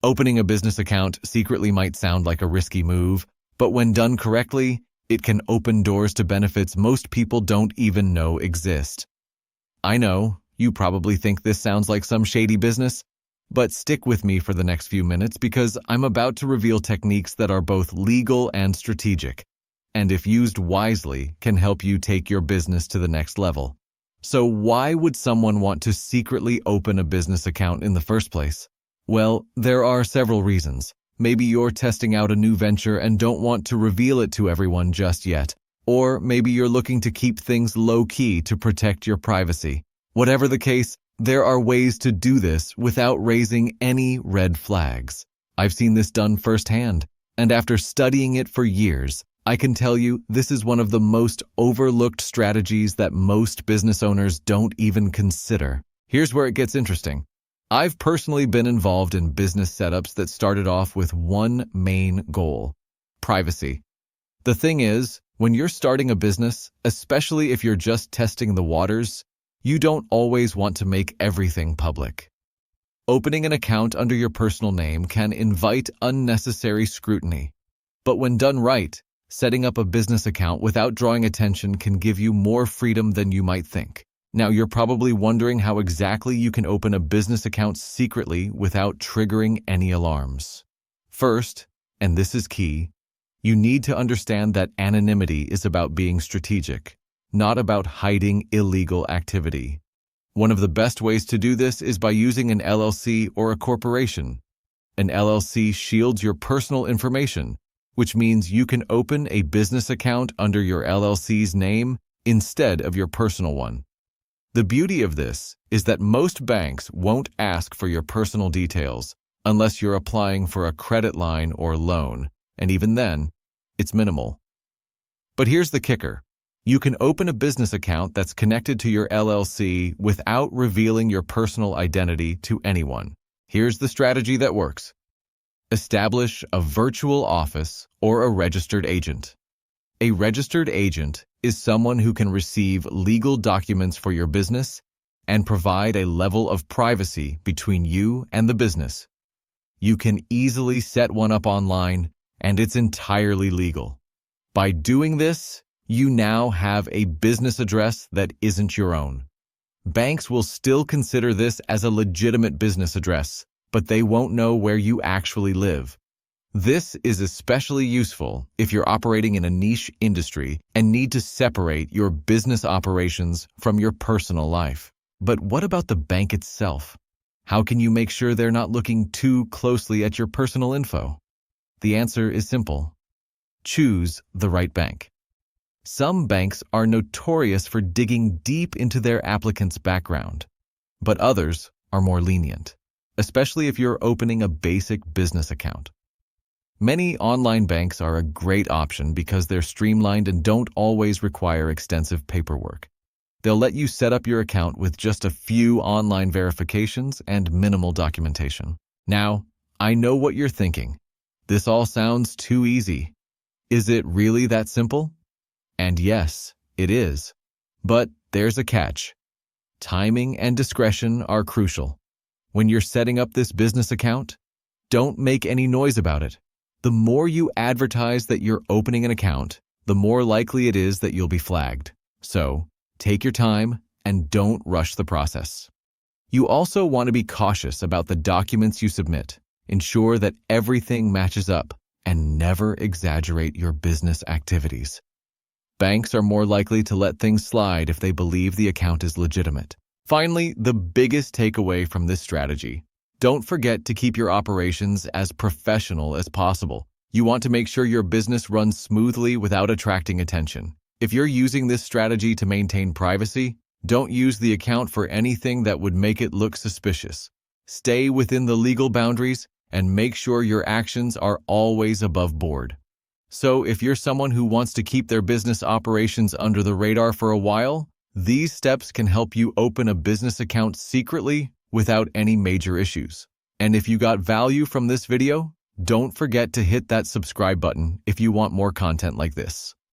Opening a business account secretly might sound like a risky move, but when done correctly, it can open doors to benefits most people don't even know exist. I know, you probably think this sounds like some shady business, but stick with me for the next few minutes because I'm about to reveal techniques that are both legal and strategic, and if used wisely, can help you take your business to the next level. So why would someone want to secretly open a business account in the first place? Well, there are several reasons. Maybe you're testing out a new venture and don't want to reveal it to everyone just yet. Or maybe you're looking to keep things low-key to protect your privacy. Whatever the case, there are ways to do this without raising any red flags. I've seen this done firsthand, and after studying it for years, I can tell you this is one of the most overlooked strategies that most business owners don't even consider. Here's where it gets interesting. I've personally been involved in business setups that started off with one main goal: privacy. The thing is, when you're starting a business, especially if you're just testing the waters, you don't always want to make everything public. Opening an account under your personal name can invite unnecessary scrutiny. But when done right, setting up a business account without drawing attention can give you more freedom than you might think. Now, you're probably wondering how exactly you can open a business account secretly without triggering any alarms. First, and this is key, you need to understand that anonymity is about being strategic, not about hiding illegal activity. One of the best ways to do this is by using an LLC or a corporation. An LLC shields your personal information, which means you can open a business account under your LLC's name instead of your personal one. The beauty of this is that most banks won't ask for your personal details unless you're applying for a credit line or loan, and even then, it's minimal. But here's the kicker. You can open a business account that's connected to your LLC without revealing your personal identity to anyone. Here's the strategy that works. Establish a virtual office or a registered agent. A registered agent is someone who can receive legal documents for your business and provide a level of privacy between you and the business. You can easily set one up online, and it's entirely legal. By doing this, you now have a business address that isn't your own. Banks will still consider this as a legitimate business address, but they won't know where you actually live. This is especially useful if you're operating in a niche industry and need to separate your business operations from your personal life. But what about the bank itself? How can you make sure they're not looking too closely at your personal info? The answer is simple. Choose the right bank. Some banks are notorious for digging deep into their applicant's background, but others are more lenient, especially if you're opening a basic business account. Many online banks are a great option because they're streamlined and don't always require extensive paperwork. They'll let you set up your account with just a few online verifications and minimal documentation. Now, I know what you're thinking. This all sounds too easy. Is it really that simple? And yes, it is. But there's a catch. Timing and discretion are crucial. When you're setting up this business account, don't make any noise about it. The more you advertise that you're opening an account, the more likely it is that you'll be flagged. So, take your time and don't rush the process. You also want to be cautious about the documents you submit. Ensure that everything matches up and never exaggerate your business activities. Banks are more likely to let things slide if they believe the account is legitimate. Finally, the biggest takeaway from this strategy: don't forget to keep your operations as professional as possible. You want to make sure your business runs smoothly without attracting attention. If you're using this strategy to maintain privacy, don't use the account for anything that would make it look suspicious. Stay within the legal boundaries and make sure your actions are always above board. So if you're someone who wants to keep their business operations under the radar for a while, these steps can help you open a business account secretly without any major issues. And if you got value from this video, don't forget to hit that subscribe button if you want more content like this.